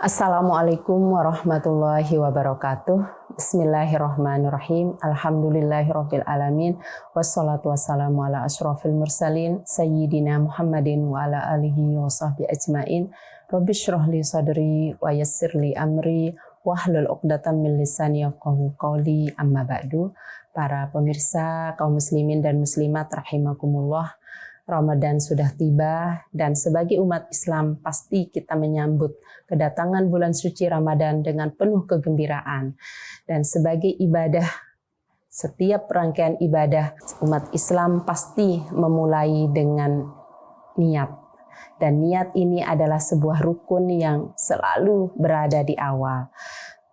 Assalamualaikum warahmatullahi wabarakatuh. Bismillahirrahmanirrahim. Alhamdulillahirabbil alamin. Wassalatu wassalamu ala asyrofil mursalin sayyidina Muhammadin wa ala alihi wa sahbihi ajmain. Rabbi shrah li sadri wa yassir li amri wahlul 'uqdatam min lisani yafqahu qawli. Amma ba'du. Para pemirsa kaum muslimin dan muslimat rahimakumullah. Ramadan sudah tiba dan sebagai umat Islam pasti kita menyambut kedatangan bulan suci Ramadan dengan penuh kegembiraan. Dan sebagai ibadah, setiap rangkaian ibadah umat Islam pasti memulai dengan niat. Dan niat ini adalah sebuah rukun yang selalu berada di awal.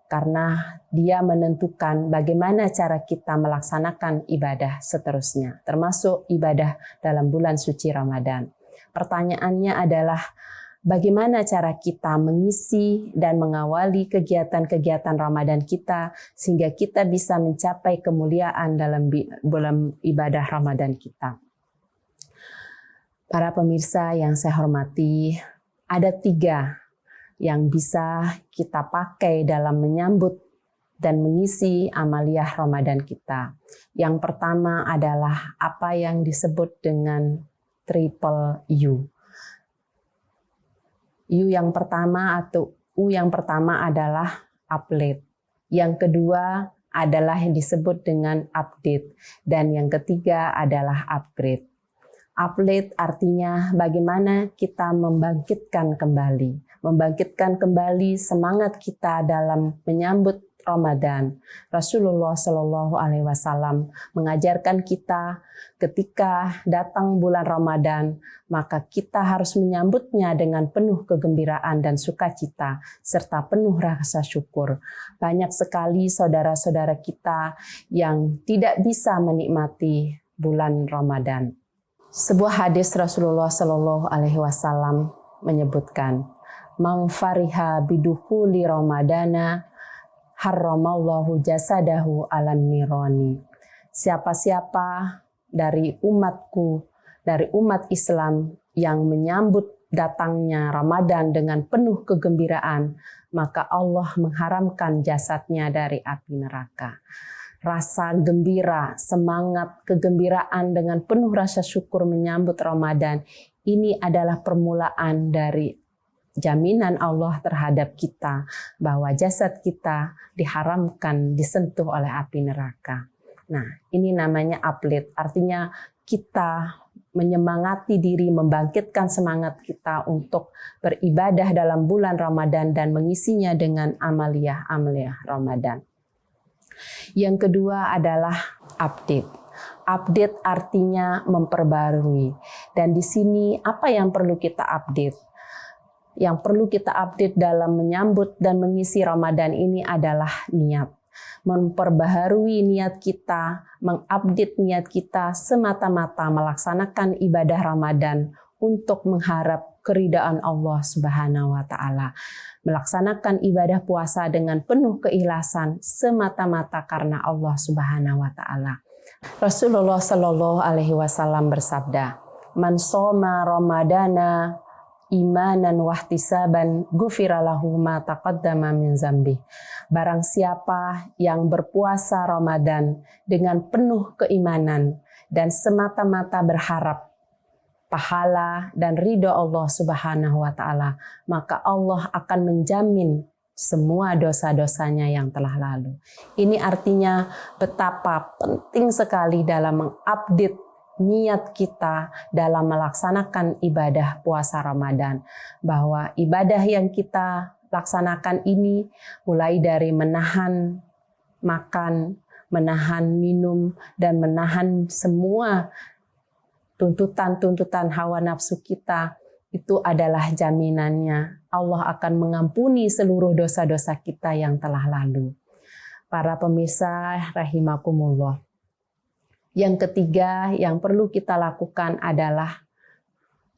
Karena dia menentukan bagaimana cara kita melaksanakan ibadah seterusnya, termasuk ibadah dalam bulan suci Ramadan. Pertanyaannya adalah bagaimana cara kita mengisi dan mengawali kegiatan-kegiatan Ramadan kita sehingga kita bisa mencapai kemuliaan dalam bulan ibadah Ramadan kita. Para pemirsa yang saya hormati, ada 3 yang bisa kita pakai dalam menyambut dan mengisi amaliyah Ramadan kita. Yang pertama adalah apa yang disebut dengan triple U. U yang pertama atau U yang pertama adalah update. Yang kedua adalah yang disebut dengan update. Dan yang ketiga adalah upgrade. Update artinya bagaimana kita membangkitkan kembali semangat kita dalam menyambut Ramadan. Rasulullah Shallallahu Alaihi Wasallam mengajarkan kita ketika datang bulan Ramadan, maka kita harus menyambutnya dengan penuh kegembiraan dan sukacita serta penuh rasa syukur. Banyak sekali saudara-saudara kita yang tidak bisa menikmati bulan Ramadan. Sebuah hadis Rasulullah Shallallahu Alaihi Wasallam menyebutkan, "Man fariha bidukhuli Ramadana harramallahu jasadahu alan nirani." Siapa-siapa dari umatku, dari umat Islam yang menyambut datangnya Ramadan dengan penuh kegembiraan, maka Allah mengharamkan jasadnya dari api neraka. Rasa gembira, semangat, kegembiraan dengan penuh rasa syukur menyambut Ramadan, ini adalah permulaan dari jaminan Allah terhadap kita bahwa jasad kita diharamkan disentuh oleh api neraka. Nah, ini namanya update, artinya kita menyemangati diri, membangkitkan semangat kita untuk beribadah dalam bulan Ramadan dan mengisinya dengan amaliyah Ramadan. Yang kedua adalah update. Update artinya memperbarui. Dan di sini apa yang perlu kita update? Yang perlu kita update dalam menyambut dan mengisi Ramadan ini adalah niat. Memperbaharui niat kita, mengupdate niat kita semata-mata melaksanakan ibadah Ramadan untuk mengharap keridaan Allah Subhanahu wa taala. Melaksanakan ibadah puasa dengan penuh keikhlasan semata-mata karena Allah Subhanahu wa taala. Rasulullah Shallallahu Alaihi Wasallam bersabda, "Man shoma Ramadana imanan wahtisaban ghufira lahu ma taqaddama min dzambi." Barang siapa yang berpuasa Ramadan dengan penuh keimanan dan semata-mata berharap pahala dan ridho Allah Subhanahu wa taala, maka Allah akan menjamin semua dosa-dosanya yang telah lalu. Ini artinya betapa penting sekali dalam mengupdate niat kita dalam melaksanakan ibadah puasa Ramadan, bahwa ibadah yang kita laksanakan ini mulai dari menahan makan, menahan minum, dan menahan semua tuntutan hawa nafsu kita, itu adalah jaminannya Allah akan mengampuni seluruh dosa-dosa kita yang telah lalu. Para pemirsa rahimakumullah. Yang ketiga yang perlu kita lakukan adalah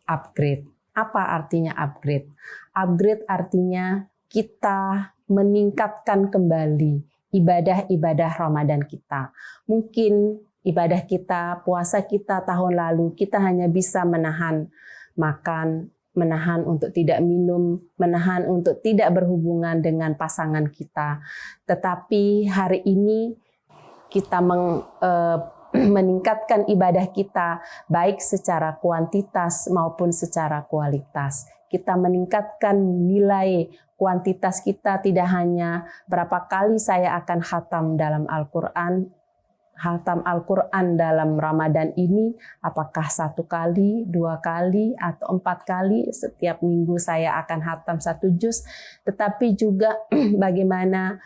upgrade. Apa artinya upgrade? Upgrade artinya kita meningkatkan kembali ibadah-ibadah Ramadan kita. Mungkin ibadah kita, puasa kita tahun lalu, kita hanya bisa menahan makan, menahan untuk tidak minum, menahan untuk tidak berhubungan dengan pasangan kita. Tetapi hari ini kita meningkatkan ibadah kita baik secara kuantitas maupun secara kualitas. Kita meningkatkan nilai kuantitas kita, tidak hanya berapa kali saya akan khatam dalam Al-Quran, khatam Al-Quran dalam Ramadan ini, apakah 1 kali, 2 kali, atau 4 kali, setiap minggu saya akan khatam 1 juz, tetapi juga bagaimana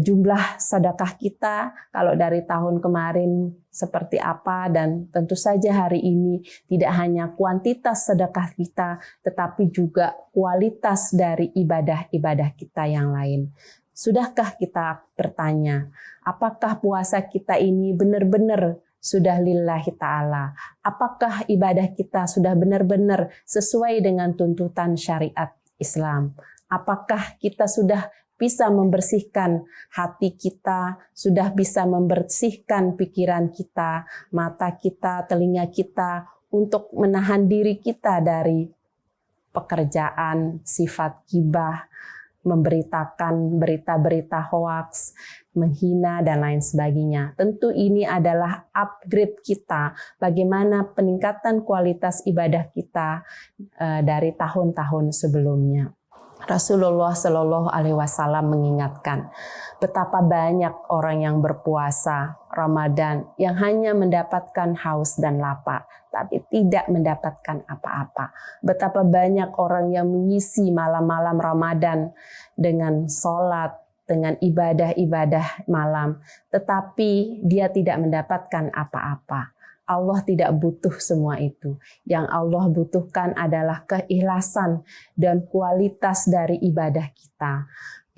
jumlah sedekah kita, kalau dari tahun kemarin seperti apa, dan tentu saja hari ini tidak hanya kuantitas sedekah kita, tetapi juga kualitas dari ibadah-ibadah kita yang lain. Sudahkah kita bertanya, apakah puasa kita ini benar-benar sudah lillahi ta'ala? Apakah ibadah kita sudah benar-benar sesuai dengan tuntutan syariat Islam? Apakah kita sudah bisa membersihkan hati kita, sudah bisa membersihkan pikiran kita, mata kita, telinga kita, untuk menahan diri kita dari pekerjaan, sifat ghibah, memberitakan berita-berita hoaks, menghina, dan lain sebagainya. Tentu ini adalah upgrade kita, bagaimana peningkatan kualitas ibadah kita dari tahun-tahun sebelumnya. Rasulullah Shallallahu Alaihi Wasallam mengingatkan betapa banyak orang yang berpuasa Ramadan yang hanya mendapatkan haus dan lapar, tapi tidak mendapatkan apa-apa. Betapa banyak orang yang mengisi malam-malam Ramadan dengan sholat, dengan ibadah-ibadah malam, tetapi dia tidak mendapatkan apa-apa. Allah tidak butuh semua itu. Yang Allah butuhkan adalah keikhlasan dan kualitas dari ibadah kita.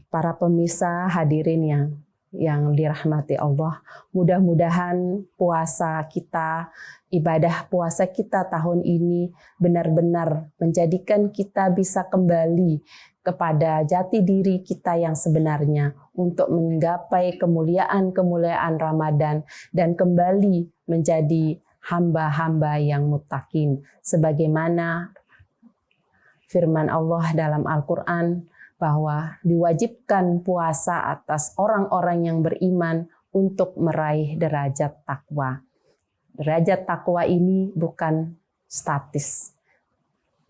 Para pemirsa hadirin yang dirahmati Allah, mudah-mudahan puasa kita, ibadah puasa kita tahun ini benar-benar menjadikan kita bisa kembali kepada jati diri kita yang sebenarnya untuk menggapai kemuliaan-kemuliaan Ramadan dan kembali menjadi hamba-hamba yang muttaqin. Sebagaimana firman Allah dalam Al-Quran bahwa diwajibkan puasa atas orang-orang yang beriman untuk meraih derajat takwa. Derajat takwa ini bukan statis,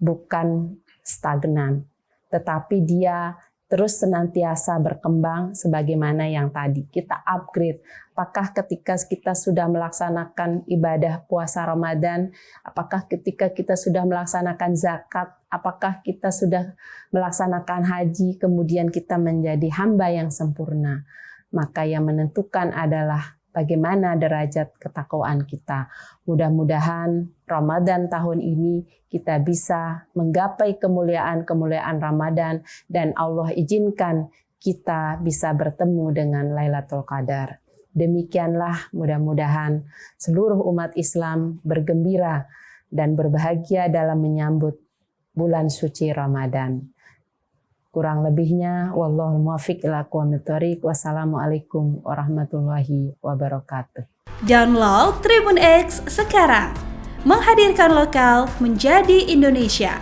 bukan stagnan, tetapi dia terus senantiasa berkembang sebagaimana yang tadi kita upgrade. Apakah ketika kita sudah melaksanakan ibadah puasa Ramadan, apakah ketika kita sudah melaksanakan zakat, apakah kita sudah melaksanakan haji, kemudian kita menjadi hamba yang sempurna. Maka yang menentukan adalah bagaimana derajat ketakwaan kita. Mudah-mudahan Ramadan tahun ini kita bisa menggapai kemuliaan-kemuliaan Ramadan dan Allah izinkan kita bisa bertemu dengan Lailatul Qadar. Demikianlah mudah-mudahan seluruh umat Islam bergembira dan berbahagia dalam menyambut bulan suci Ramadan. Kurang lebihnya, wallahul muwaffiq ila aqwamit thoriq. Wassalamualaikum warahmatullahi wabarakatuh. Download Tribun X sekarang, menghadirkan lokal menjadi Indonesia.